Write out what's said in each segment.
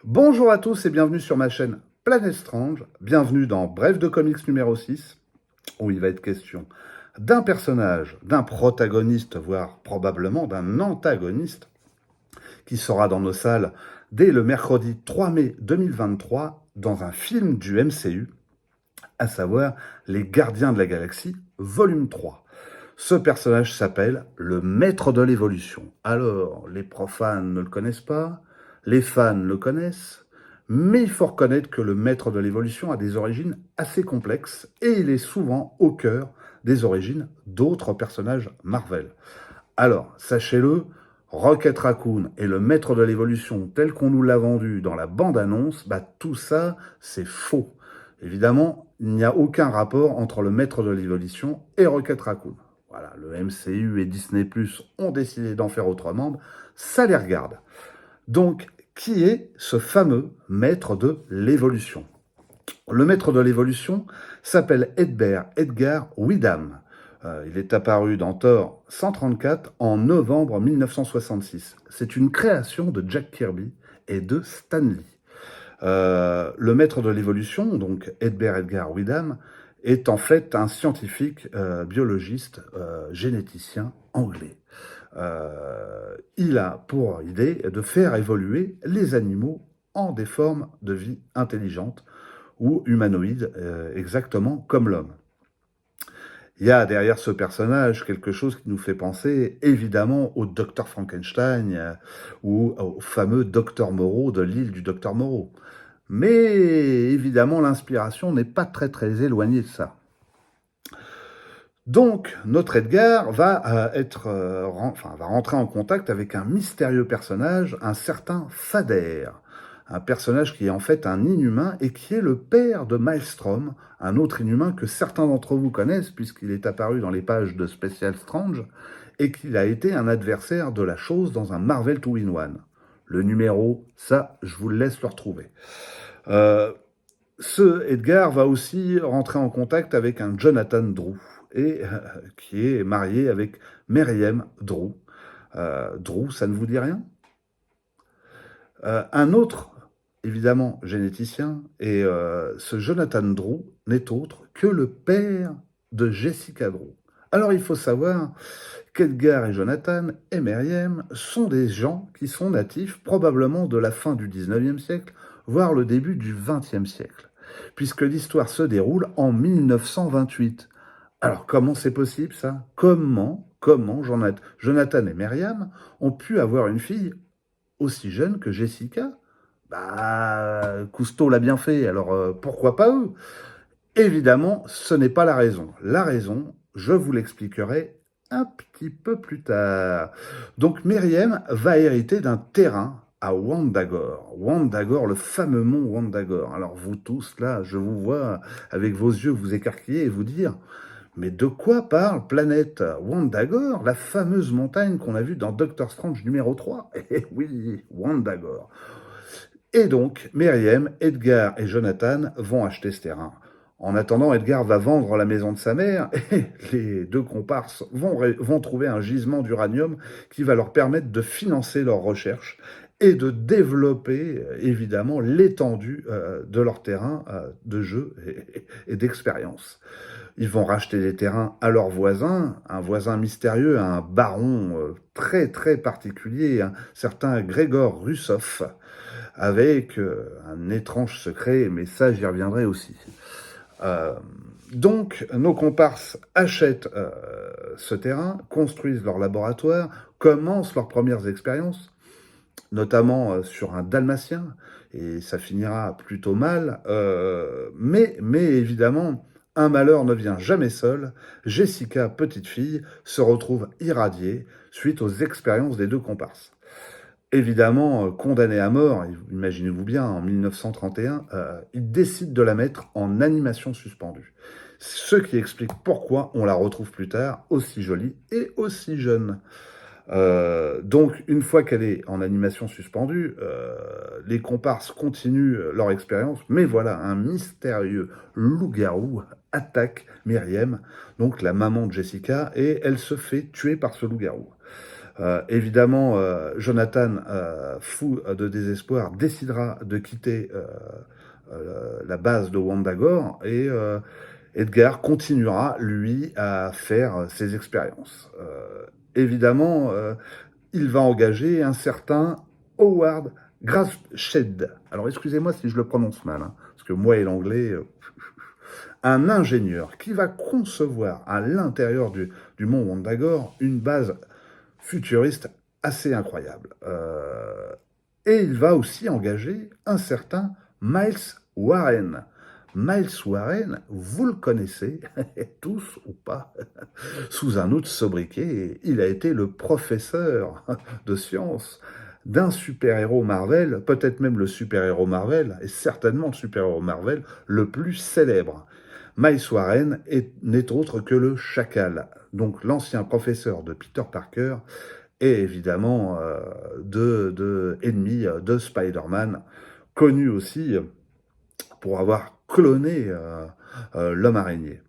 Bonjour à tous et bienvenue sur ma chaîne Planète Strange. Bienvenue dans Bref de Comics numéro 6, où il va être question d'un personnage, d'un protagoniste, voire probablement d'un antagoniste, qui sera dans nos salles dès le mercredi 3 mai 2023 dans un film du MCU, à savoir Les Gardiens de la Galaxie, volume 3. Ce personnage s'appelle le Maître de l'Évolution. Alors, les profanes ne le connaissent pas, les fans le connaissent, mais il faut reconnaître que le Maître de l'Évolution a des origines assez complexes et il est souvent au cœur des origines d'autres personnages Marvel. Alors, sachez-le, Rocket Raccoon et le Maître de l'Évolution tel qu'on nous l'a vendu dans la bande-annonce, tout ça, c'est faux. Évidemment, il n'y a aucun rapport entre le Maître de l'Évolution et Rocket Raccoon. Voilà, le MCU et Disney+ ont décidé d'en faire autrement, ça les regarde. Donc, qui est ce fameux Maître de l'Évolution? Le Maître de l'Évolution s'appelle Edgar Widham. Il est apparu dans Thor 134 en novembre 1966. C'est une création de Jack Kirby et de Stan Lee. Le Maître de l'Évolution, donc Edgar Widham, est en fait un scientifique biologiste généticien anglais. Il a pour idée de faire évoluer les animaux en des formes de vie intelligentes ou humanoïdes, exactement comme l'homme. Il y a derrière ce personnage quelque chose qui nous fait penser évidemment au Docteur Frankenstein ou au fameux Docteur Moreau de l'île du Docteur Moreau. Mais évidemment, l'inspiration n'est pas très éloignée de ça. Donc, notre Edgar va va rentrer en contact avec un mystérieux personnage, un certain Fader. Un personnage qui est en fait un inhumain et qui est le père de Maelstrom, un autre inhumain que certains d'entre vous connaissent puisqu'il est apparu dans les pages de Special Strange et qu'il a été un adversaire de la chose dans un Marvel 2-in-1. Le numéro, ça, je vous le laisse le retrouver. Ce Edgar va aussi rentrer en contact avec un Jonathan Drew, qui est marié avec Meriem Drew. Drew, ça ne vous dit rien? Un autre, évidemment, généticien, et ce Jonathan Drew n'est autre que le père de Jessica Drew. Alors il faut savoir qu'Edgar et Jonathan et Meriem sont des gens qui sont natifs probablement de la fin du 19e siècle, voire le début du 20e siècle, puisque l'histoire se déroule en 1928. Alors comment c'est possible ça? Comment Jonathan et Meriem ont pu avoir une fille aussi jeune que Jessica? Cousteau l'a bien fait, alors pourquoi pas eux? Évidemment, ce n'est pas la raison. La raison, je vous l'expliquerai un petit peu plus tard. Donc Meriem va hériter d'un terrain à Wandagore. Wandagore, le fameux mont Wandagore. Alors vous tous, là, je vous vois avec vos yeux vous écarquiller et vous dire, mais de quoi parle Planète? Wandagore, la fameuse montagne qu'on a vue dans Doctor Strange numéro 3. Eh oui, Wandagore. Et donc, Meriem, Edgar et Jonathan vont acheter ce terrain. En attendant, Edgar va vendre la maison de sa mère et les deux comparses vont trouver un gisement d'uranium qui va leur permettre de financer leurs recherches et de développer évidemment l'étendue de leur terrain de jeu et d'expérience. Ils vont racheter des terrains à leurs voisins, un voisin mystérieux, un baron très particulier, un certain Grégor Russov, avec un étrange secret, mais ça j'y reviendrai aussi. Donc nos comparses achètent ce terrain, construisent leur laboratoire, commencent leurs premières expériences, notamment sur un dalmatien, et ça finira plutôt mal, mais évidemment, un malheur ne vient jamais seul. Jessica, petite fille, se retrouve irradiée suite aux expériences des deux comparses. Évidemment, condamnée à mort, imaginez-vous bien, en 1931, il décide de la mettre en animation suspendue. Ce qui explique pourquoi on la retrouve plus tard aussi jolie et aussi jeune. Donc, une fois qu'elle est en animation suspendue, les comparses continuent leur expérience, mais voilà, un mystérieux loup-garou attaque Meriem, donc la maman de Jessica, et elle se fait tuer par ce loup-garou. Évidemment, Jonathan, fou de désespoir, décidera de quitter la base de Wandagore et Edgar continuera, lui, à faire ses expériences. Évidemment, il va engager un certain Howard Grafshed. Alors, excusez-moi si je le prononce mal, hein, parce que moi et l'anglais, un ingénieur qui va concevoir à l'intérieur du mont Wandagore une base futuriste assez incroyable. Et il va aussi engager un certain Miles Warren. Miles Warren, vous le connaissez, tous ou pas, sous un autre sobriquet, il a été le professeur de science d'un super-héros Marvel, peut-être même le super-héros Marvel, et certainement le super-héros Marvel le plus célèbre. Miles Warren n'est autre que le Chacal, donc l'ancien professeur de Peter Parker et évidemment ennemi de Spider-Man, connu aussi pour avoir cloné l'homme araignée.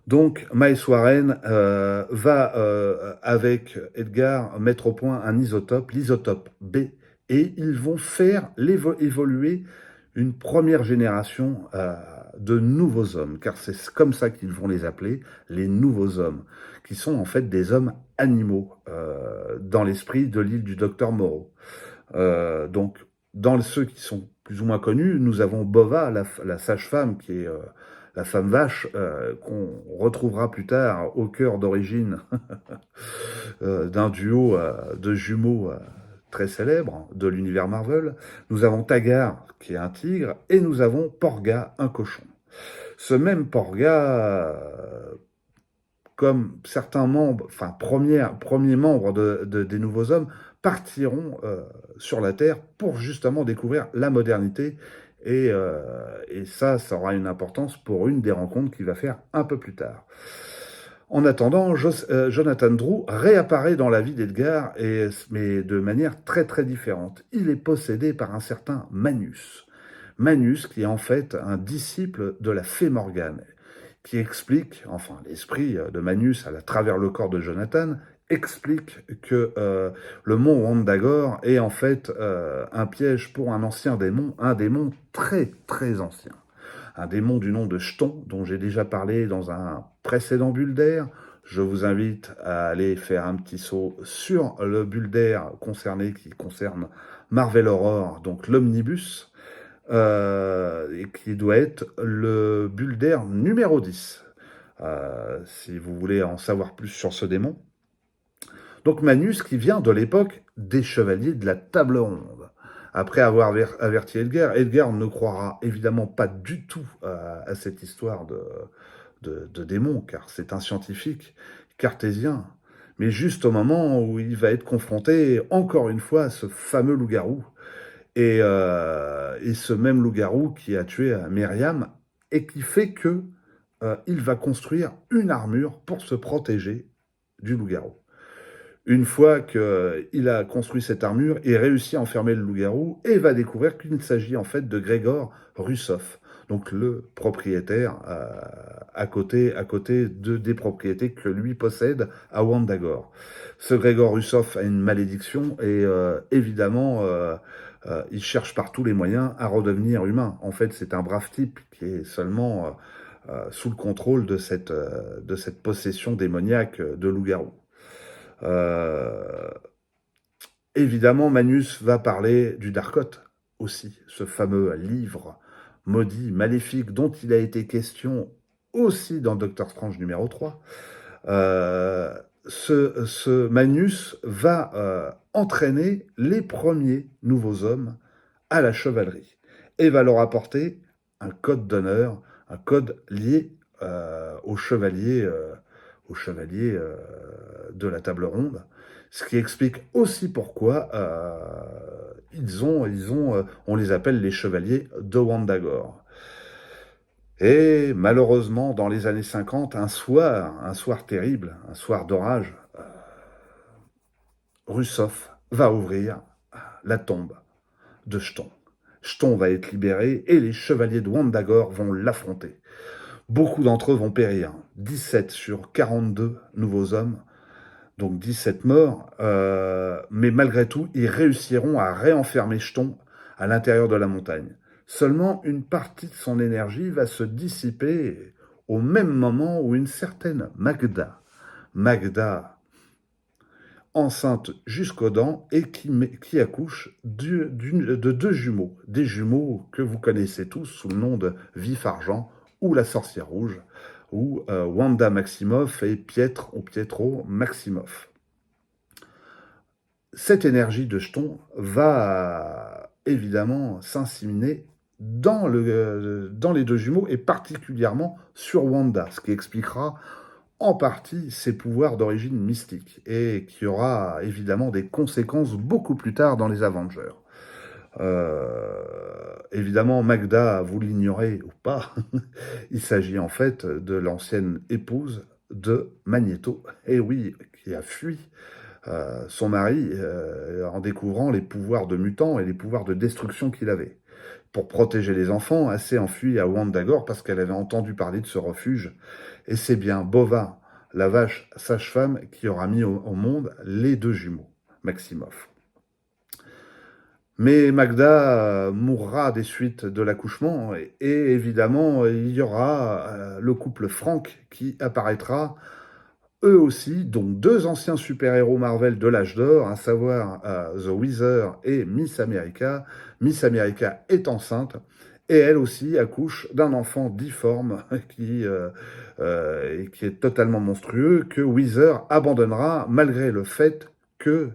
Donc Miles Warren va avec Edgar mettre au point un isotope, l'isotope B, et ils vont faire évoluer une première génération de nouveaux hommes, car c'est comme ça qu'ils vont les appeler, les nouveaux hommes, qui sont en fait des hommes animaux dans l'esprit de l'île du docteur Moreau. Donc, dans ceux qui sont plus ou moins connus, nous avons Bova, la sage-femme, qui est la femme vache, qu'on retrouvera plus tard au cœur d'origine d'un duo de jumeaux très célèbre de l'univers Marvel. Nous avons Tagar, qui est un tigre, et nous avons Porga, un cochon. Ce même Porga, comme certains membres, enfin premiers membres des Nouveaux Hommes, partiront sur la Terre pour justement découvrir la modernité. Et ça aura une importance pour une des rencontres qu'il va faire un peu plus tard. En attendant, Jonathan Drew réapparaît dans la vie d'Edgar, mais de manière très très différente. Il est possédé par un certain Manus. Manus, qui est en fait un disciple de la fée Morgane, qui explique, enfin l'esprit de Manus à travers le corps de Jonathan, explique que le mont Wandagore est en fait un piège pour un ancien démon, un démon très très ancien. Un démon du nom de Chton, dont j'ai déjà parlé dans un précédent bulle d'air. Je vous invite à aller faire un petit saut sur le bulle d'air concerné, qui concerne Marvel Horror, donc l'Omnibus, et qui doit être le bulle d'air numéro 10, si vous voulez en savoir plus sur ce démon. Donc Manus, qui vient de l'époque des Chevaliers de la Table Ronde. Après avoir averti Edgar, Edgar ne croira évidemment pas du tout à cette histoire de démon, car c'est un scientifique cartésien. Mais juste au moment où il va être confronté, encore une fois, à ce fameux loup-garou, et ce même loup-garou qui a tué Myriam, et qui fait que il va construire une armure pour se protéger du loup-garou. Une fois qu'il a construit cette armure, il réussit à enfermer le loup-garou et va découvrir qu'il s'agit en fait de Grégor Russoff, donc le propriétaire à côté des propriétés que lui possède à Wandagore. Ce Grégor Russoff a une malédiction et évidemment il cherche par tous les moyens à redevenir humain. En fait, c'est un brave type qui est seulement sous le contrôle de cette possession démoniaque de loup-garou. Évidemment, Manus va parler du Darkot aussi, ce fameux livre maudit, maléfique, dont il a été question aussi dans Doctor Strange numéro 3. Ce Manus va entraîner les premiers nouveaux hommes à la chevalerie et va leur apporter un code d'honneur, un code lié aux chevaliers de la table ronde, ce qui explique aussi pourquoi on les appelle les chevaliers de Wandagore. Et malheureusement, dans les années 50, un soir terrible, un soir d'orage, Russoff va ouvrir la tombe de Chton. Chton va être libéré et les chevaliers de Wandagore vont l'affronter. Beaucoup d'entre eux vont périr, 17 sur 42 nouveaux hommes, donc 17 morts, mais malgré tout, ils réussiront à réenfermer Chthon à l'intérieur de la montagne. Seulement, une partie de son énergie va se dissiper au même moment où une certaine Magda, enceinte jusqu'aux dents et qui accouche de deux jumeaux, des jumeaux que vous connaissez tous sous le nom de Vif Argent ou la Sorcière Rouge, ou Wanda Maximoff et Pietro Maximoff. Cette énergie de Chthon va évidemment s'inséminer dans les deux jumeaux et particulièrement sur Wanda, ce qui expliquera en partie ses pouvoirs d'origine mystique et qui aura évidemment des conséquences beaucoup plus tard dans les Avengers. Évidemment, Magda, vous l'ignorez ou pas, il s'agit en fait de l'ancienne épouse de Magneto, et oui, qui a fui son mari en découvrant les pouvoirs de mutant et les pouvoirs de destruction qu'il avait. Pour protéger les enfants, elle s'est enfuie à Wandagore parce qu'elle avait entendu parler de ce refuge. Et c'est bien Bova, la vache sage-femme, qui aura mis au monde les deux jumeaux, Maximoff. Mais Magda mourra des suites de l'accouchement et évidemment, il y aura le couple Frank qui apparaîtra eux aussi, donc deux anciens super-héros Marvel de l'âge d'or, à savoir The Wizard et Miss America. Miss America est enceinte et elle aussi accouche d'un enfant difforme qui est totalement monstrueux, que Wizard abandonnera malgré le fait que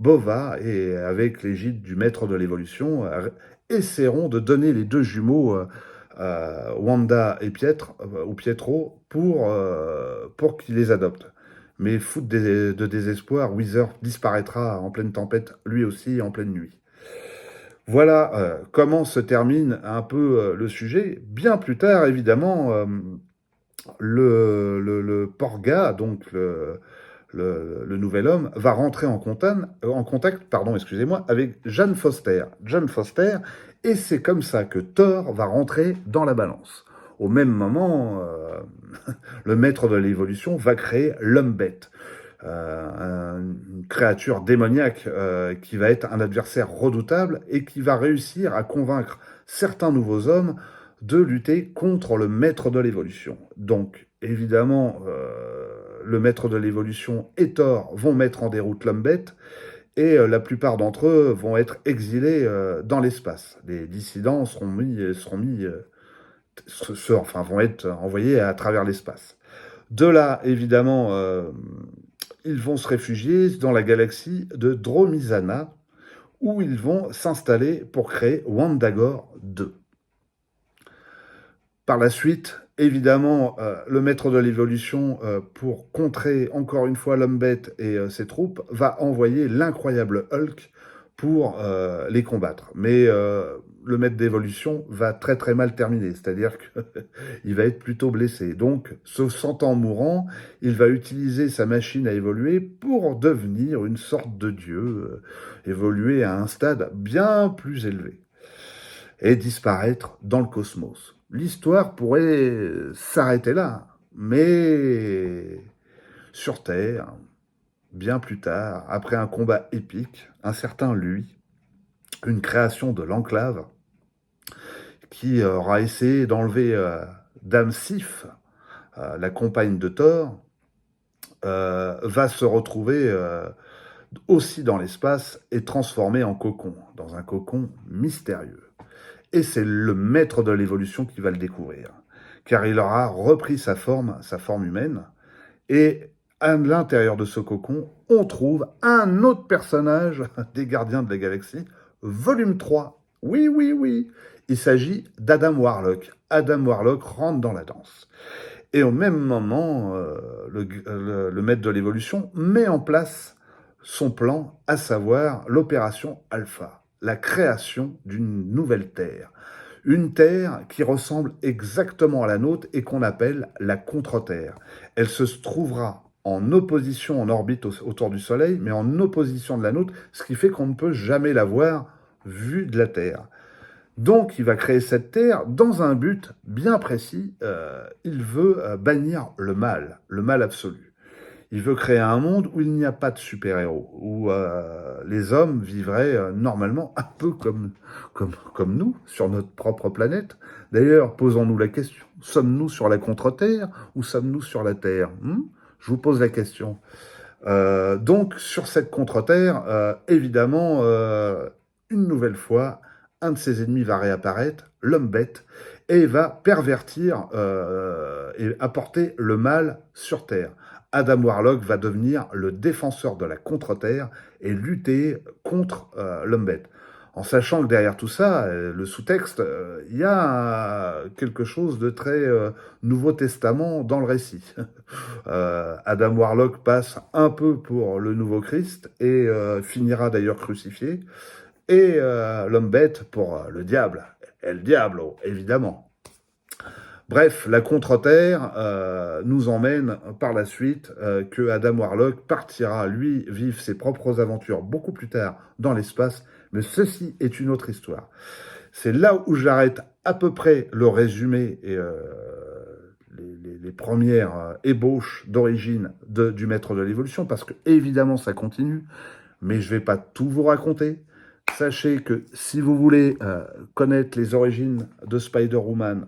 Bova, et avec l'égide du maître de l'évolution, essaieront de donner les deux jumeaux Wanda et Pietro pour qu'ils les adoptent. Mais faute de désespoir, Wizard disparaîtra en pleine tempête, lui aussi en pleine nuit. Voilà comment se termine un peu le sujet. Bien plus tard, évidemment, le Porga, donc le nouvel homme, va rentrer en contact, avec Jane Foster. Jane Foster, et c'est comme ça que Thor va rentrer dans la balance. Au même moment, le maître de l'évolution va créer l'homme-bête, une créature démoniaque qui va être un adversaire redoutable et qui va réussir à convaincre certains nouveaux hommes de lutter contre le maître de l'évolution. Donc, évidemment, le maître de l'évolution et Thor vont mettre en déroute l'homme-bête, et la plupart d'entre eux vont être exilés dans l'espace. Les dissidents vont être envoyés à travers l'espace. De là, évidemment, ils vont se réfugier dans la galaxie de Dromizana, où ils vont s'installer pour créer Wandagore 2. Par la suite, évidemment, le maître de l'évolution, pour contrer encore une fois l'homme-bête et ses troupes, va envoyer l'incroyable Hulk pour les combattre. Mais le maître d'évolution va très très mal terminer, c'est-à-dire qu'il va être plutôt blessé. Donc, se sentant mourant, il va utiliser sa machine à évoluer pour devenir une sorte de dieu, évoluer à un stade bien plus élevé, et disparaître dans le cosmos. L'histoire pourrait s'arrêter là, mais sur Terre, bien plus tard, après un combat épique, un certain lui, une création de l'Enclave, qui aura essayé d'enlever Dame Sif, la compagne de Thor, va se retrouver aussi dans l'espace et transformé en cocon, dans un cocon mystérieux. Et c'est le maître de l'évolution qui va le découvrir, car il aura repris sa forme humaine, et à l'intérieur de ce cocon, on trouve un autre personnage des Gardiens de la Galaxie, volume 3. Oui, oui, oui, il s'agit d'Adam Warlock. Adam Warlock rentre dans la danse. Et au même moment, le maître de l'évolution met en place son plan, à savoir l'opération Alpha, la création d'une nouvelle Terre. Une Terre qui ressemble exactement à la nôtre et qu'on appelle la contre-Terre. Elle se trouvera en opposition, en orbite autour du Soleil, mais en opposition de la nôtre, ce qui fait qu'on ne peut jamais la voir vue de la Terre. Donc, il va créer cette Terre dans un but bien précis. Il veut bannir le mal absolu. Il veut créer un monde où il n'y a pas de super-héros, où les hommes vivraient normalement un peu comme nous, sur notre propre planète. D'ailleurs, posons-nous la question, sommes-nous sur la contre-Terre ou sommes-nous sur la Terre? Je vous pose la question. Donc, sur cette contre-Terre, évidemment, une nouvelle fois, un de ses ennemis va réapparaître, l'homme bête, et va pervertir et apporter le mal sur Terre. Adam Warlock va devenir le défenseur de la contre-Terre et lutter contre l'homme bête. En sachant que derrière tout ça, le sous-texte, il y a quelque chose de très Nouveau Testament dans le récit. Adam Warlock passe un peu pour le nouveau Christ et finira d'ailleurs crucifié. Et l'homme bête pour le diable. El Diablo, évidemment. Bref, la contre-terre nous emmène par la suite que Adam Warlock partira, lui, vivre ses propres aventures beaucoup plus tard dans l'espace, mais ceci est une autre histoire. C'est là où j'arrête à peu près le résumé et les premières ébauches d'origine du Maître de l'Évolution, parce que évidemment ça continue, mais je vais pas tout vous raconter. Sachez que si vous voulez connaître les origines de Spider-Woman,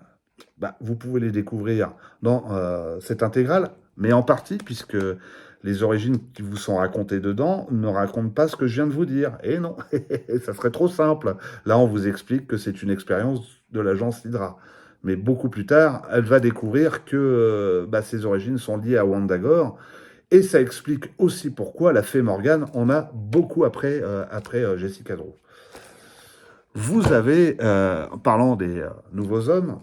vous pouvez les découvrir dans cette intégrale, mais en partie, puisque les origines qui vous sont racontées dedans ne racontent pas ce que je viens de vous dire. Et non, ça serait trop simple. Là, on vous explique que c'est une expérience de l'agence Hydra. Mais beaucoup plus tard, elle va découvrir que ses origines sont liées à WandaGore, et ça explique aussi pourquoi la fée Morgane en a beaucoup après Jessica Drew. Vous avez, en parlant des nouveaux hommes,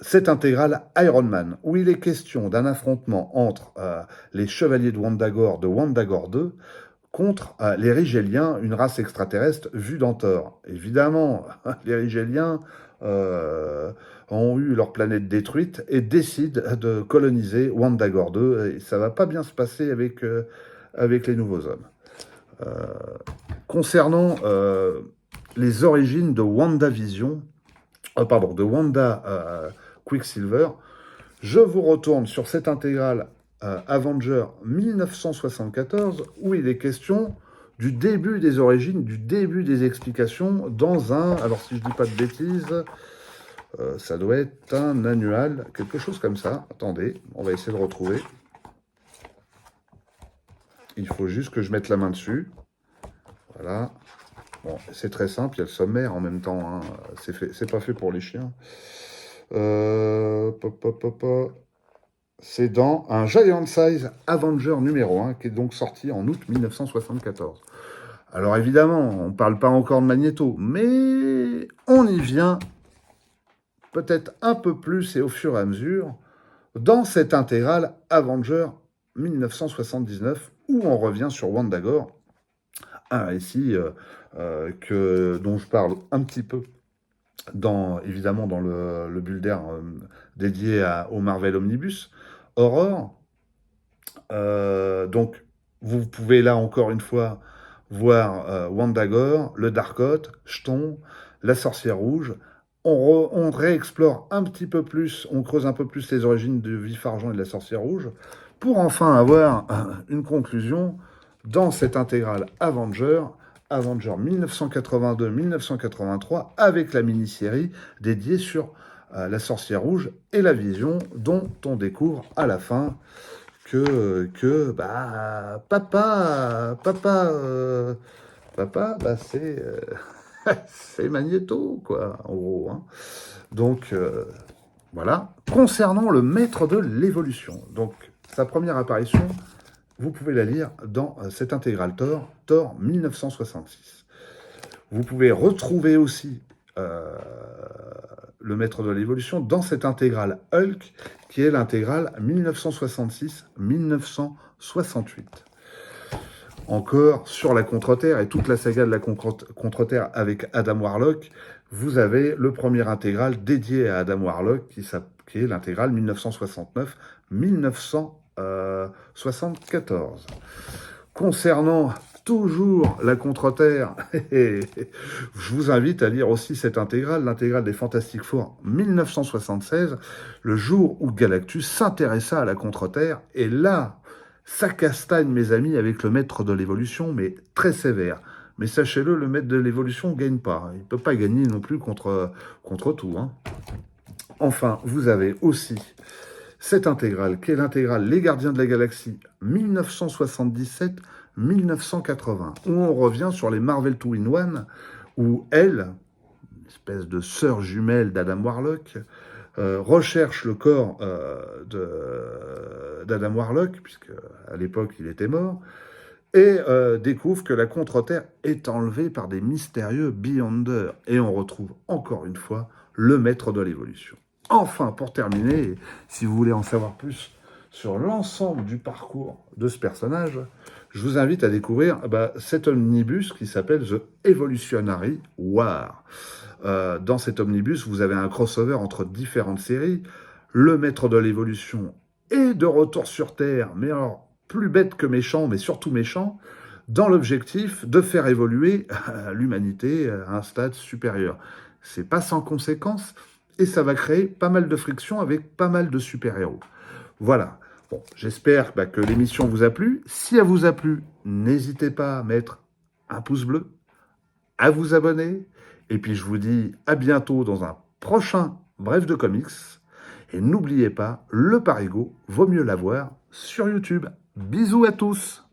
cette intégrale Iron Man, où il est question d'un affrontement entre les chevaliers de WandaGore 2 contre les Rigéliens, une race extraterrestre vue dans Thor. Évidemment, les Rigéliens ont eu leur planète détruite et décident de coloniser WandaGore 2, et ça va pas bien se passer avec les nouveaux hommes. Concernant les origines de WandaVision, de Wanda Quicksilver, je vous retourne sur cette intégrale Avenger 1974, où il est question du début des origines, du début des explications dans un, alors si je dis pas de bêtises, ça doit être un annual, quelque chose comme ça. Attendez, on va essayer de retrouver. Il faut juste que je mette la main dessus. Voilà. Bon, c'est très simple, il y a le sommaire en même temps, hein. C'est pas fait pour les chiens. C'est dans un Giant Size Avenger numéro 1, qui est donc sorti en août 1974. Alors évidemment, on ne parle pas encore de Magneto, mais on y vient peut-être un peu plus et au fur et à mesure dans cette intégrale Avenger 1979, où on revient sur WandaGore, un récit dont je parle un petit peu évidemment dans le bulle d'air dédié au Marvel Omnibus Horror. Donc, vous pouvez là encore une fois voir WandaGore, le Darkot, Chton, la Sorcière Rouge. On réexplore un petit peu plus, on creuse un peu plus les origines de Vif Argent et de la Sorcière Rouge, pour enfin avoir une conclusion dans cette intégrale Avenger 1982-1983, avec la mini-série dédiée sur la Sorcière Rouge et la Vision, dont on découvre à la fin que papa, c'est Magneto, quoi, en gros. Hein. Donc, voilà. Concernant le Maître de l'Évolution, donc sa première apparition, vous pouvez la lire dans cette intégrale Thor 1966. Vous pouvez retrouver aussi le Maître de l'Évolution dans cette intégrale Hulk, qui est l'intégrale 1966-1968. Encore sur la Contre-Terre et toute la saga de la Contre-Terre avec Adam Warlock, vous avez le premier intégral dédié à Adam Warlock, qui est l'intégrale 1969-1974. Concernant toujours la Contre-Terre, je vous invite à lire aussi cette intégrale, l'intégrale des Fantastic Four 1976, le jour où Galactus s'intéressa à la Contre-Terre, et là, Ça castagne, mes amis, avec le maître de l'évolution, mais très sévère. Mais sachez-le, le maître de l'évolution ne gagne pas. Il ne peut pas gagner non plus contre tout, hein. Enfin, vous avez aussi cette intégrale, qui est l'intégrale Les Gardiens de la Galaxie 1977-1980, où on revient sur les Marvel 2-in-1, où elle, une espèce de sœur jumelle d'Adam Warlock, recherche le corps d'Adam Warlock, puisque à l'époque il était mort, et découvre que la contre-terre est enlevée par des mystérieux Beyonders. Et on retrouve encore une fois le maître de l'évolution. Enfin, pour terminer, si vous voulez en savoir plus sur l'ensemble du parcours de ce personnage, je vous invite à découvrir cet omnibus qui s'appelle The Evolutionary War. Dans cet omnibus, vous avez un crossover entre différentes séries. Le maître de l'évolution est de retour sur Terre, mais alors plus bête que méchant, mais surtout méchant, dans l'objectif de faire évoluer l'humanité à un stade supérieur. C'est pas sans conséquence, et ça va créer pas mal de friction avec pas mal de super-héros. Voilà. Bon, j'espère que l'émission vous a plu. Si elle vous a plu, n'hésitez pas à mettre un pouce bleu, à vous abonner, et puis je vous dis à bientôt dans un prochain Bref de Comics. Et n'oubliez pas, le Parigo, vaut mieux l'avoir sur YouTube. Bisous à tous!